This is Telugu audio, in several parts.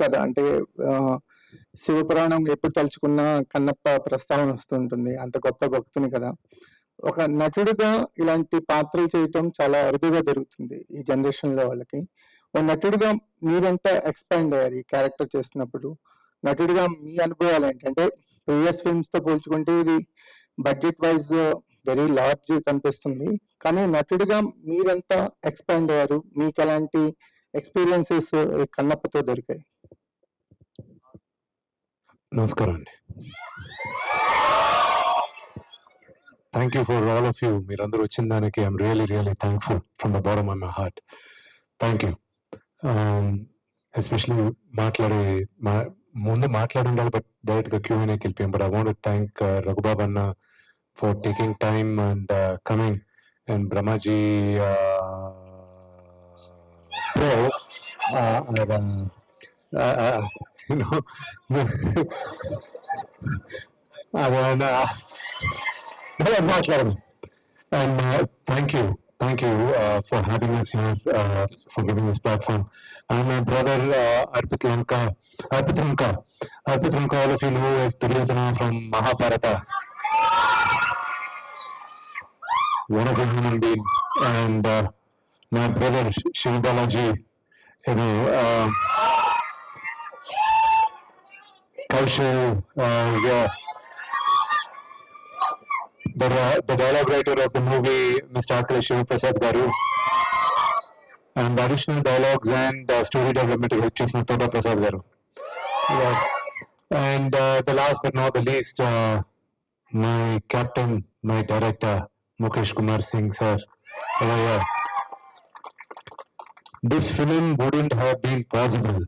కథ అంటే శివపురాణం ఎప్పుడు తలుచుకున్నా కన్నప్ప ప్రస్తావన వస్తుంటుంది. అంత గొప్ప భక్తుని కదా! ఒక నటుడిగా ఇలాంటి పాత్రలు చేయటం చాలా అరుదుగా జరుగుతుంది ఈ జనరేషన్‌లో వాళ్ళకి. ఓ నటుడిగా మీరెంత ఎక్స్‌పాండ్ అయ్యారు ఈ క్యారెక్టర్ చేస్తున్నప్పుడు? నటుడిగా మీ అనుభవాలేంటి? అంటే ప్రీవియస్ ఫిల్మ్స్‌తో పోల్చుకుంటే ఇది బడ్జెట్ వైస్ వెరీ లార్జ్ కనిపిస్తుంది. కానీ నటుడిగా మీరెంత ఎక్స్‌పాండ్ అయ్యారు? మీకెలాంటి ఎక్స్‌పీరియన్సెస్ కన్నప్పతో దొరికాయి? నమస్కారం అండి. Thank you for all of you. మీరందరూ వచ్చిన దానికి I'm really thankful from the bottom of my heart. Thank you. Especially ముందు మాట్లాడి ఉండాలి, బట్ డైరెక్ట్గా Q&Aకి వెళ్ళిపోయాం. But I want to thank Raghubabu అన్న for taking time and coming, and Brahmaji bro, మాట్లాడదు. And thank you for having us here, for giving this platform. And my brother Arpit Lanka, all of you know as Duryodhana from Mahabharata. Wonderful human being. And my brother Shiv Balaji, Kaushal, the dialogue writer of the movie, Mr. Akhilesh Shivaprasad Garu, and the additional dialogues and story development help chesina Toda Prasad Garu. And the last but not the least, my captain, my director, Mukesh Kumar Singh sir. This film wouldn't have been possible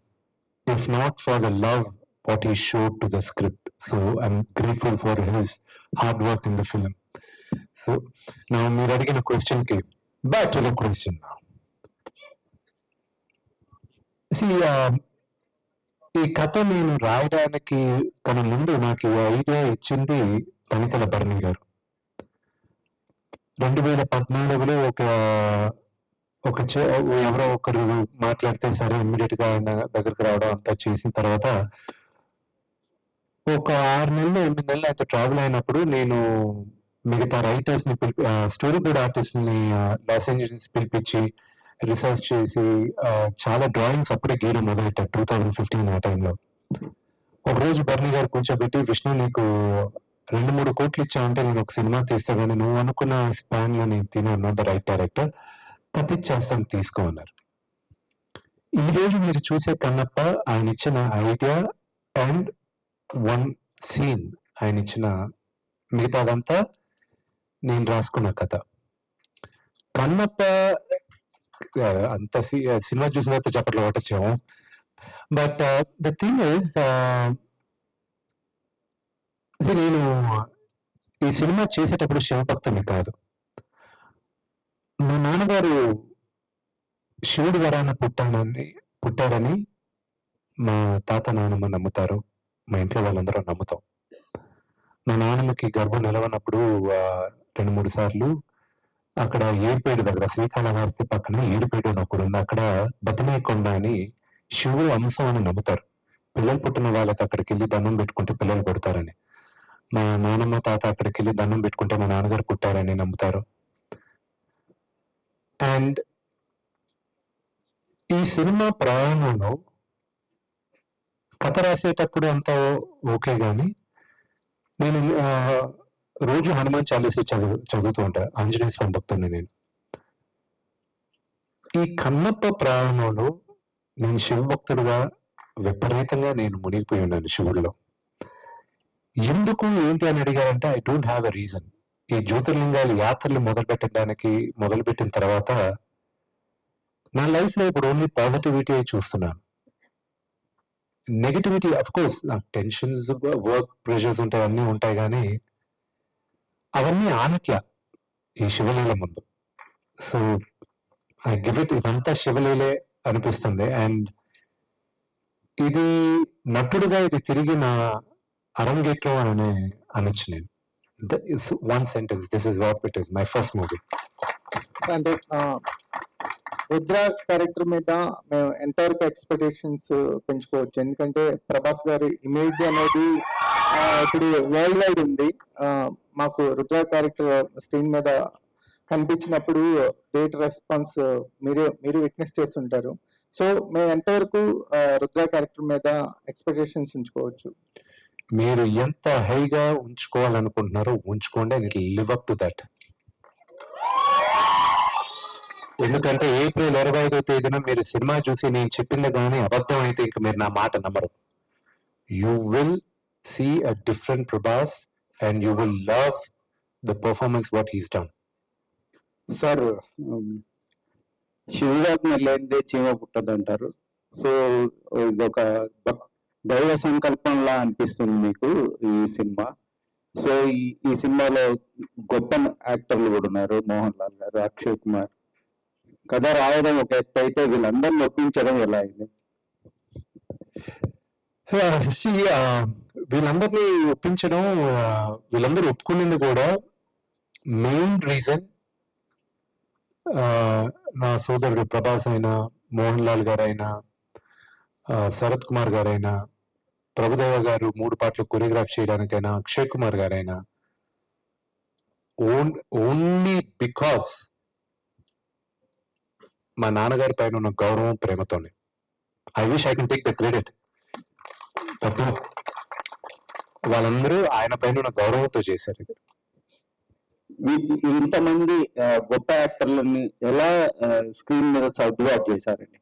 if not for the love what he showed to the script. So I'm grateful for his hard work in the film. So now మీరు అడిగిన క్వశ్చన్ కి బ్యాక్ టు ద క్వశ్చన్. ఈ కథ నేను రాయడానికి కన్నా ముందు నాకు ఈ ఐడియా ఇచ్చింది తనికెల భరణి గారు. 2014లో ఎవరో ఒకరు మాట్లాడితే సరే ఇమ్మీడియట్ గా ఆయన దగ్గరికి రావడం అంతా చేసిన తర్వాత ఒక 6 నెలలు 8 నెలలు అయితే ట్రావెల్ అయినప్పుడు నేను మిగతా రైటర్స్ ని స్టోరీ బోర్డ్ ఆర్టిస్ట్ ని లాస్ ఏంజల్స్ పిలిపించి రీసెర్చ్ చేసి చాలా డ్రాయింగ్స్ అప్పుడే గీయడం మొదలెట్టారు 2015 ఆ టైంలో. ఒకరోజు బర్నీ గారు కూర్చోబెట్టి, విష్ణు నీకు 2-3 కోట్లు ఇచ్చావంటే నేను ఒక సినిమా తీస్తా, కానీ నువ్వు అనుకున్న స్పాన్ లో నేను తిన్నాను ద రైట్ డైరెక్టర్, తప్పించేస్తాను తీసుకో అన్నారు. ఈ రోజు మీరు చూసే కన్నప్ప ఆయన ఇచ్చిన ఐడియా అండ్ 1 సీన్ ఆయన ఇచ్చిన, మిగతాదంతా నేను రాసుకున్న కథ. కన్నప్ప అంత సినిమా చూసిన తర్వాత చప్పట్లు కొట్టచ్చాము. బట్ ద థింగ్ ఇస్, నేను ఈ సినిమా చేసేటప్పుడు శివభక్తుని కాదు. మా నాన్నగారు శివుడి వరాన పుట్టారని మా తాత నాన్నమ్మ నమ్ముతారు, మా ఇంట్లో వాళ్ళందరూ నమ్ముతాం. మా నాన్నమ్మకి గర్భం నిలవనప్పుడు 2-3 సార్లు అక్కడ ఏడుపేడు దగ్గర, శ్రీకాళహస్తి పక్కన ఏడుపేడు అని ఒకరు ఉంది, అక్కడ బతినేకొండ అని శివుడు అంశం అని నమ్ముతారు. పిల్లలు పుట్టిన వాళ్ళకి అక్కడికి వెళ్ళి దండం పెట్టుకుంటే పిల్లలు పుడతారని. మా నాన్నమ్మ తాత అక్కడికి వెళ్ళి దండం పెట్టుకుంటే మా నాన్నగారు పుట్టారని నమ్ముతారు. అండ్ ఈ సినిమా ప్రయాణంలో కథ రాసేటప్పుడు అంతా ఓకే, కానీ నేను రోజు హనుమాన్ చాలీసా చదువుతూ ఉంటా. ఆంజనేయ స్వామి భక్తుడిని నేను. ఈ కన్నప్ప ప్రయాణంలో నేను శివభక్తుడుగా విపరీతంగా నేను మునిగిపోయి ఉన్నాను శివుడిలో. ఎందుకు ఏంటి అని అడిగారంటే I don't have a reason. ఈ జ్యోతిర్లింగాలు యాత్రలు మొదలుపెట్టిన తర్వాత నా లైఫ్ లో ఇప్పుడు ఓన్లీ పాజిటివిటీ చూస్తున్నాను. నెగిటివిటీ అఫ్ కోర్స్ నాకు టెన్షన్స్, వర్క్ ప్రెషర్స్ ఉంటాయి, అన్నీ ఉంటాయి, కానీ అవన్నీ ఆనట్లా ఈ శివలీల ముందు. సో ఐ గివ్ ఇట్, ఇదంతా శివలీలే అనిపిస్తుంది. అండ్ ఇది నటుడుగా ఇది తిరిగి నా అరంగేట్రం అని అనొచ్చు నేను. One sentence, this is what it is, my first movie. అంటే రుద్ర క్యారెక్టర్ మీద మేము ఎంతవరకు ఎక్స్పెక్టేషన్స్ పెంచుకోవచ్చు? ఎందుకంటే ప్రభాస్ గారి ఇమేజ్ అనేది ఇప్పుడు వరల్డ్ వైడ్ ఉంది. మాకు రుద్ర క్యారెక్టర్ స్క్రీన్ మీద కనిపించినప్పుడు గ్రేట్ రెస్పాన్స్ మీరు విట్నెస్ చేస్తుంటారు. సో మేము ఎంతవరకు రుద్ర క్యారెక్టర్ మీద ఎక్స్పెక్టేషన్స్ ఉంచుకోవచ్చు? మీరు ఎంత హైగా ఉంచుకోవాలనుకుంటున్నారో ఉంచుకోండి, and it live up to that. ఎందుకంటే ఏప్రిల్ 25వ తేదీన మీరు సినిమా చూసి నేను చెప్పింది కానీ అబద్ధం అయితే ఇంక మీరు నా మాట నమ్మరు. You will see a different Prabhas and you will love the performance what he's done. Sir, శివుగాజ్ఞ లేనిదే చీమ పుట్టదు అంటారు. సో ఇదొక దైవ సంకల్పంలా అనిపిస్తుంది మీకు ఈ సినిమా. సో ఈ సినిమాలో గొప్ప యాక్టర్లు కూడా ఉన్నారు. మోహన్ లాల్ గారు, అక్షయ్ కుమార్. కథ రాయడం ఒక ఎత్తు అయితే వీళ్ళందరినీ ఒప్పించడం ఎలా అయింది? వీళ్ళందరినీ ఒప్పించడం, వీళ్ళందరూ ఒప్పుకునేది కూడా మెయిన్ రీజన్ నా సోదరుడు ప్రభాస్ అయినా, మోహన్ లాల్ గారైనా, శరత్ కుమార్ గారైనా, ప్రభుదేవ గారు 3 పాటలు కొరియోగ్రాఫ్ చేయడానికైనా, అక్షయ్ కుమార్ గారైనా, ఓన్లీ బికాస్ మా నాన్నగారి పైన ఉన్న గౌరవం, ప్రేమతోనే. I wish I can take the credit. వాళ్ళందరూ ఆయన పైన ఉన్న గౌరవంతో చేశారు. ఇంతమంది గొప్ప యాక్టర్లని ఎలా స్క్రీన్ మీద సర్దుబాటు చేశారండి?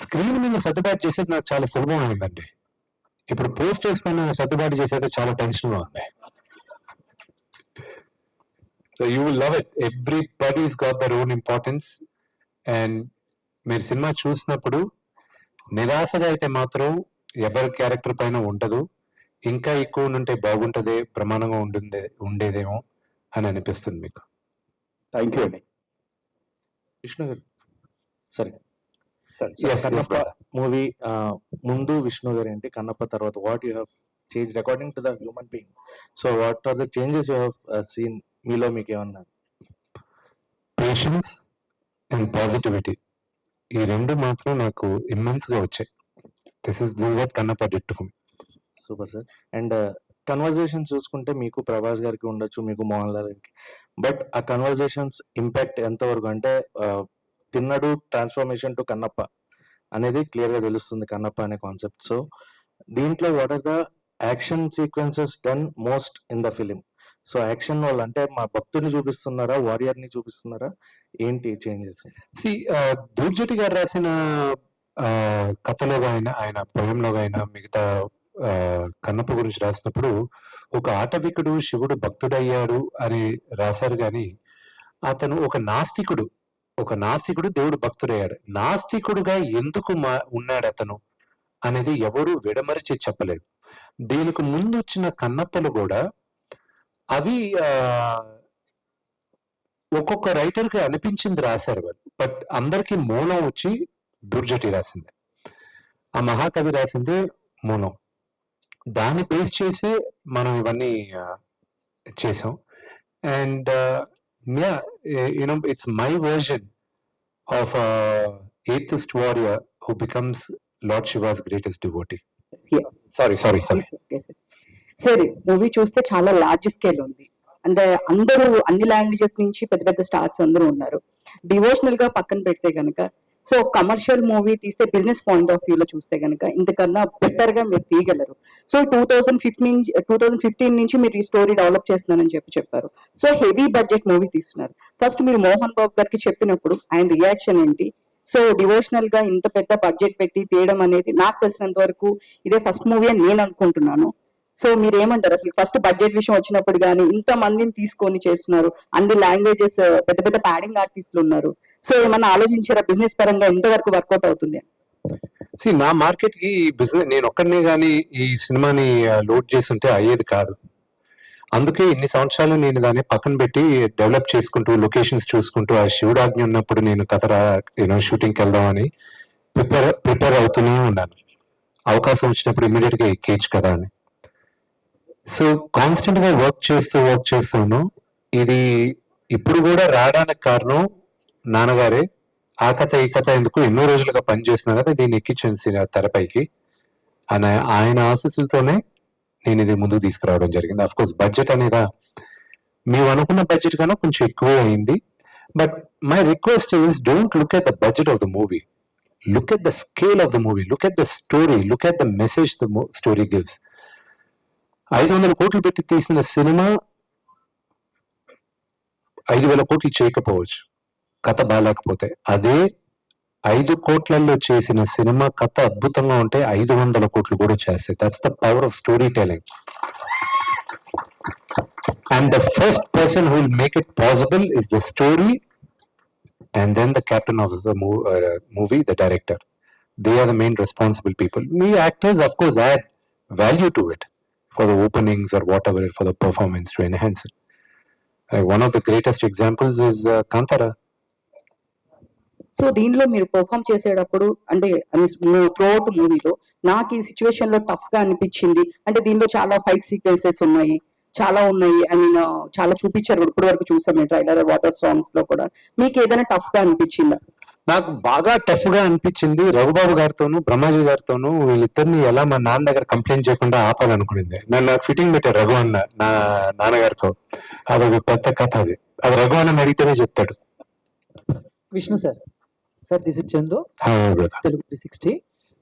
స్క్రీన్ మీద సర్దుబాటు చేసేది నాకు చాలా సులభం అయిందండి. ఇప్పుడు పోస్ట్ చేసుకుని సర్దుబాటు చేసేది చాలా టెన్షన్ గా ఉంది. So you will love it. Everybody's got their own importance. And మీరు సినిమా చూసినప్పుడు నిరాశగా అయితే మాత్రం ఎవరి క్యారెక్టర్ పైన ఉండదు. ఇంకా ఎక్కువ ఉంటే బాగుంటదే, ప్రమాణంగా ఉండేదేమో అని అనిపిస్తుంది మీకు. థ్యాంక్ యూ అండి. విష్ణు గారు, సరే Yes, yes, Kannappa brother. Movie ముందు విష్ణు గారు ఏంటి, కన్నప్ప తర్వాత what you have change according to the human being? So what are the changes you have seen? మీలో మీకు ఏమన్నా? పేషెన్స్ అండ్ పాజిటివిటీ, ఈ రెండు మాత్రం నాకు ఇమ్మెన్స్ గా వచ్చాయి. This is what Kannappa did to me. Super sir. And conversation చూసుకుంటే మీకు ప్రభాస్ గారికి ఉండొచ్చు, మీకు మోహన్ లాల్ గారికి, బట్ ఆ కన్వర్జేషన్స్ ఇంపాక్ట్ ఎంతవరకు అంటే తిన్నడు ట్రాన్స్ఫర్మేషన్ టు కన్నప్ప అనేది క్లియర్ గా తెలుస్తుంది, కన్నప్ప అనే కాన్సెప్ట్. సో దీంట్లో what are the action sequences done most in the film? So action వాళ్ళు అంటే మా భక్తుని చూపిస్తున్నారా, వారియర్ ని చూపిస్తున్నారా, ఏంటి చేంజెస్? దూర్జటి గారు రాసిన కథలో ఆయన పోయంలో అయినా, మిగతా కన్నప్ప గురించి రాసినప్పుడు ఒక ఆటవికుడు శివుడు భక్తుడయ్యాడు అని రాశారు. కానీ అతను ఒక నాస్తికుడు దేవుడు భక్తుడయ్యాడు. నాస్తికుడుగా ఎందుకు ఉన్నాడు అతను అనేది ఎవరు విడమరిచి చెప్పలేదు. దీనికి ముందు వచ్చిన కన్నప్పలు కూడా అవి ఒక్కొక్క రైటర్ కి అనిపించింది రాశారు వాళ్ళు. బట్ అందరికి మూలం వచ్చి దుర్జటి రాసింది, ఆ మహాకవి రాసిందే మూలం. దాన్ని బేస్ చేసి మనం ఇవన్నీ చేసాం. And it's my version of a atheist warrior who becomes Lord Shiva's greatest devotee. Yeah. Sorry. సరే, మూవీ చూస్తే చాలా లార్జ్ స్కేల్ ఉంది. అంటే అందరూ అన్ని లాంగ్వేజెస్ నుంచి పెద్ద పెద్ద స్టార్స్ అందరూ ఉన్నారు. డివోషనల్ గా పక్కన పెడితే గనక, సో కమర్షియల్ మూవీ తీస్తే బిజినెస్ పాయింట్ ఆఫ్ వ్యూలో చూస్తే గనక ఇంతకన్నా బెటర్ గా మీరు తీయగలరు. సో 2015 నుంచి మీరు ఈ స్టోరీ డెవలప్ చేస్తున్నారని చెప్పారు. సో హెవీ బడ్జెట్ మూవీ తీస్తున్నారు. ఫస్ట్ మీరు మోహన్ బాబు గారికి చెప్పినప్పుడు ఆయన రియాక్షన్ ఏంటి? సో డివోషనల్ గా ఇంత పెద్ద బడ్జెట్ పెట్టి తీయడం అనేది నాకు తెలిసినంత వరకు ఇదే ఫస్ట్ మూవీ అని నేను అనుకుంటున్నాను. సో మీరు ఏమంటారు? అసలు ఫస్ట్ బడ్జెట్ విషయం వచ్చినప్పుడు కానీ ఇంత మందిని తీసుకొని చేస్తున్నారు, అన్ని లాంగ్వేజెస్, పెద్ద పెద్ద ప్యాడింగ్ ఆర్టిస్టులు ఉన్నారు. సో ఏమన్నా ఆలోచించారా బిజినెస్ పరంగా ఎంతవరకు వర్కౌట్ అవుతుంది? నా మార్కెట్ కి బిజినెస్ నేను ఒక్కడనే కానీ ఈ సినిమాని లోడ్ చేస్తుంటే అయ్యేది కాదు. అందుకే ఇన్ని సంవత్సరాలు నేను దాన్ని పక్కన పెట్టి డెవలప్ చేసుకుంటూ, లొకేషన్స్ చూసుకుంటూ, ఆ శివుడాజ్ఞ ఉన్నప్పుడు నేను షూటింగ్కి వెళ్దామని ప్రిపేర్ అవుతూనే ఉన్నాను. అవకాశం వచ్చినప్పుడు ఇమీడియట్ గా ఎక్కేయచ్చు కదా అని. సో కాన్స్టెంట్ గా వర్క్ చేస్తూను ఇది ఇప్పుడు కూడా రావడానికి కారణం నాన్నగారే, ఆ కథ ఈ కథ ఎందుకు, ఎన్నో రోజులుగా పనిచేస్తున్నా కదా, దీన్ని ఎక్కించాను తెరపైకి. ఆయన ఆశీస్సులతోనే నేను ఇది ముందుకు తీసుకురావడం జరిగింది. అఫ్ కోర్స్ బడ్జెట్ అనేది మేము అనుకున్న బడ్జెట్ కన్నా కొంచెం ఎక్కువే అయింది. But my request is don't look at the budget of the movie, look at the scale of the movie, look at the story, look at the message the story gives. 500 కోట్లు పెట్టి తీసిన సినిమా 5,000 కోట్లు చేయకపోవచ్చు కథ బాగాలేకపోతే. అదే 5 కోట్లలో చేసిన సినిమా కథ అద్భుతంగా ఉంటే 500 కోట్లు కూడా చేస్తాయి. That's the power of story telling. And the first person who will make it possible is the story and then the captain of the movie, the director. They are the main responsible people. We actors, of course, add value to it for the openings or whatever, for the performance to enhance it. One of the greatest examples is Kantara. So దీనిలో మీరు పర్ఫామ్ చేసేటప్పుడు అంటే త్రూఅవుట్ మూవీలో నాకు ఈ సిచ్యువేషన్ లో టఫ్ గా అనిపించింది అంటే దీనిలో చాలా ఫైట్ సీక్వెన్సెస్ ఉన్నాయి, చాలా ఉన్నాయి. ఐ మీన్ చాలా చూపించారు, ఇప్పటి వరకు చూసాం మేము ట్రైలర్, వాటర్ సాంగ్స్ లో కూడా. మీకు ఏదైనా టఫ్ గా అనిపించిందా? నాకు బాగా టఫ్ గా అనిపించింది రఘుబాబు గారితోను బ్రహ్మాజీ గారితోను. వీళ్ళిద్దరిని ఎలా మా నాన్న దగ్గర కంప్లైంట్ చేయకుండా ఆపాలనుకునింది. నాకు ఫిట్టింగ్ పెట్టారు రఘు అన్న నా నాన్నగారితో. అదొక పెద్ద కథ. అది రఘు అన్న అడిగితేనే చెప్తాడు. Vishnu sir, this is Chandu, Hi, brother. Telugu 360.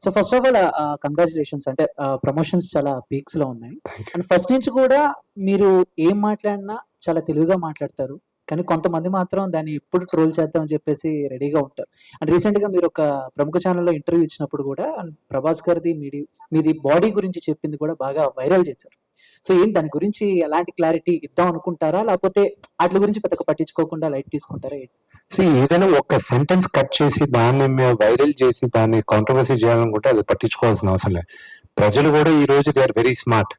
So first of all congratulations. అంటే ప్రమోషన్స్ చాలా పీక్స్ లో ఉన్నాయి. అండ్ ఫస్ట్ నుంచి కూడా మీరు ఏం మాట్లాడినా చాలా తెలుగుగా మాట్లాడతారు, కానీ కొంతమంది మాత్రం దాన్ని ఎప్పుడు ట్రోల్ చేద్దామని చెప్పేసి రెడీగా ఉంటారు. అండ్ రీసెంట్ గా మీరు ఒక ప్రముఖ ఛానల్లో ఇంటర్వ్యూ ఇచ్చినప్పుడు కూడా ప్రభాస్ గారిది మీది బాడీ గురించి చెప్పింది కూడా బాగా వైరల్ చేశారు. సో ఏం దాని గురించి ఎలాంటి క్లారిటీ ఇద్దాం అనుకుంటారా, లేకపోతే వాటి గురించి పెద్దగా పట్టించుకోకుండా లైట్ తీసుకుంటారా? ఏదైనా ఒక సెంటెన్స్ కట్ చేసి దాన్ని వైరల్ చేసి దాన్ని కాంట్రవర్సీ చేయాలనుకుంటే అది పట్టించుకోవాల్సిన అవసరం లేదు. ప్రజలు కూడా ఈ రోజు దే ఆర్ వెరీ స్మార్ట్.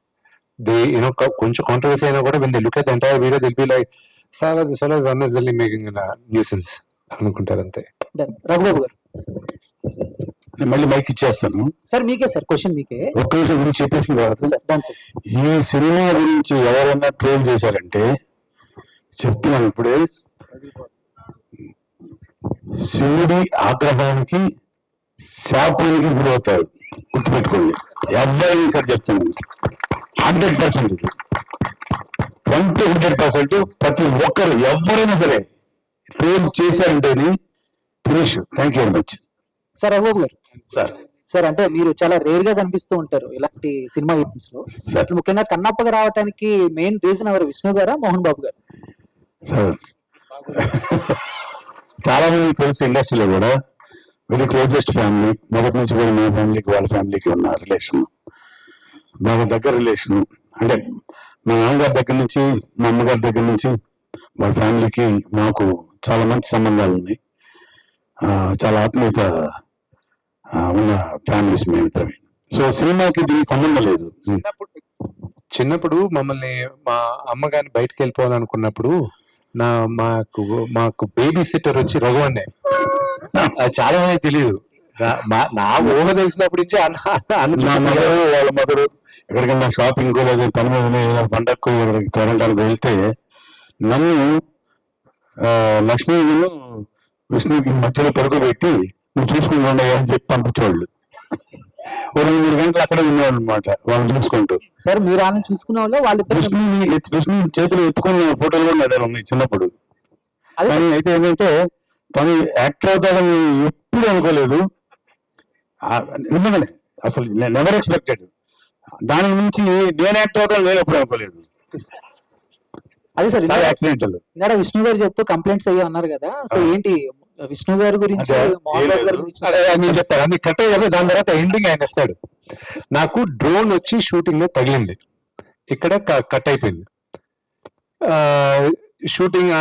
కొంచెం కాంట్రవర్సీ అయినా కూడా when they look at the entire video they'll be like, "Sir, this fellow is unnecessarily making a nuisance" అనుకుంటారు అంతే. రఘుబాబు గారు, నేను మళ్ళీ మైక్ ఇచ్చేస్తాను. సార్ మీకే సార్ క్వశ్చన్ మీకే. ఒక్క నిమిషం గురించి చెప్పేసిన తర్వాత సార్ డన్ సార్. ఈ సినిమా గురించి ఎవరైనా ట్రోల్ చేశారంటే చెప్తున్నాను ఇప్పుడే, శివుడి ఆగ్రహానికి శాపానికి గురవుతారు. గుర్తుపెట్టుకోండి, ఎవరైనా సరే చెప్తున్నాను. 100% ఇది 100% ప్రతి ఒక్కరు ఎవరైనా సరే ట్రోల్ చేశారంటేనే finish. Thank you very much. Sir Raghubabu garu, sir sir అంటే మీరు చాలా రేర్ గా కనిపిస్తూ ఉంటారు ఇలాంటి సినిమా ఈవెంట్స్ లో. సార్ ముఖ్యంగా కన్నప్పగా రావడానికి మెయిన్ రీజన్ ఎవరు, విష్ణు గారా మోహన్ బాబు గారు? సార్ చాలా మంది తెలుసు ఇండస్ట్రీలో కూడా, వెరీ క్లోజెస్ట్ ఫ్యామిలీ. మొదటి నుంచి కూడా మా ఫ్యామిలీకి వాళ్ళ ఫ్యామిలీకి ఉన్న రిలేషన్ బాగా దగ్గర రిలేషన్. అంటే మా నాన్నగారి దగ్గర నుంచి మా అమ్మగారి దగ్గర నుంచి వాళ్ళ ఫ్యామిలీకి మాకు చాలా మంచి సంబంధాలు ఉన్నాయి. చాలా ఆత్మీయత ఉన్న ఫ్యామిలీస్ మేమిద్దరమే. సో సినిమాకి దీనికి సంబంధం లేదు. చిన్నప్పుడు మమ్మల్ని మా అమ్మగారిని బయటకు వెళ్ళిపోవాలనుకున్నప్పుడు మాకు బేబీ సిట్టర్ వచ్చి రఘు అన్నే. అది చాలా మంది తెలియదు. నా ఊహ తెలిసినప్పటి నుంచి మా మదరు వాళ్ళ మదరు ఎక్కడికైనా షాపింగ్ లేదా పని మీద పండగకు తోరణానికి వెళ్తే నన్ను లక్ష్మీను విష్ణుకి మధ్యలో పడుకోబెట్టి నువ్వు చూసుకుని ఉండవు అని చెప్పి పంపించేవాళ్ళు. 2-3 గంటలు అక్కడే ఉండేవాళ్ళు అనమాట వాళ్ళని చూసుకుంటూ. సార్ మీరు వాళ్ళని చూసుకునే వాళ్ళు వాళ్ళిద్దరు విష్ణు చేతులు ఎత్తుకున్న ఫోటోలు కూడా నా దగ్గర ఉన్నాయి చిన్నప్పుడు. అదే కానీ అయితే ఏంటంటే తను యాక్టర్ అవుతాడని ఎప్పుడు అనుకోలేదు. నిజంగానే అసలు నెవర్ ఎక్స్పెక్టెడ్. దాని నుంచి నేను యాక్టర్ అవుతాను నేను ఎప్పుడు అనుకోలేదు. అదే సార్ యాక్సిడెంటల్. ఇంకా విష్ణు గారు చెప్తూ కంప్లైంట్స్ అయ్యి అన్నారు కదా, సో ఏంటి విష్ణు గారి గురించి మోహన్ బాబు గారి గురించి? నేను చెప్తాను అది కట్ అయ్యాక దాని తర్వాత ఎండింగ్ ఆయన ఇస్తాడు. నాకు డ్రోన్ వచ్చి షూటింగ్ లో తగిలింది, ఇక్కడ కట్ అయిపోయింది షూటింగ్.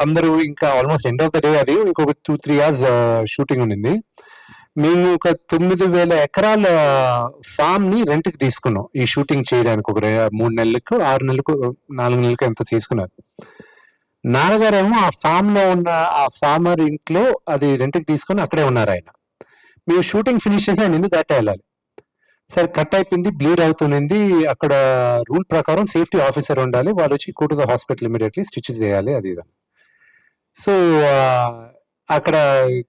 అందరూ ఇంకా almost end of the day, అది ఇంకొక 2-3 hours షూటింగ్ ఉండింది. మేము ఒక 9,000 ఎకరాల ఫామ్ ని రెంట్ కి తీసుకున్నాం ఈ షూటింగ్ చేయడానికి. ఒక 3 నెలలకు 6 నెలలకు 4 నెలలకు ఎంతో తీసుకున్నారు. నాన్నగారేమో ఆ ఫామ్ లో ఉన్న ఆ ఫార్మర్ ఇంట్లో అది రెంట్ కి తీసుకుని అక్కడే ఉన్నారు ఆయన. మేము షూటింగ్ ఫినిష్ చేసి ఆయన ఎందుకు దాటే వెళ్ళాలి. సరే కట్ అయిపోయింది, బ్లీడ్ అవుతుంది. అక్కడ రూల్ ప్రకారం సేఫ్టీ ఆఫీసర్ ఉండాలి, వాళ్ళు వచ్చి go to the hospital immediately stitches చేయాలి అది ఇది. సో అక్కడ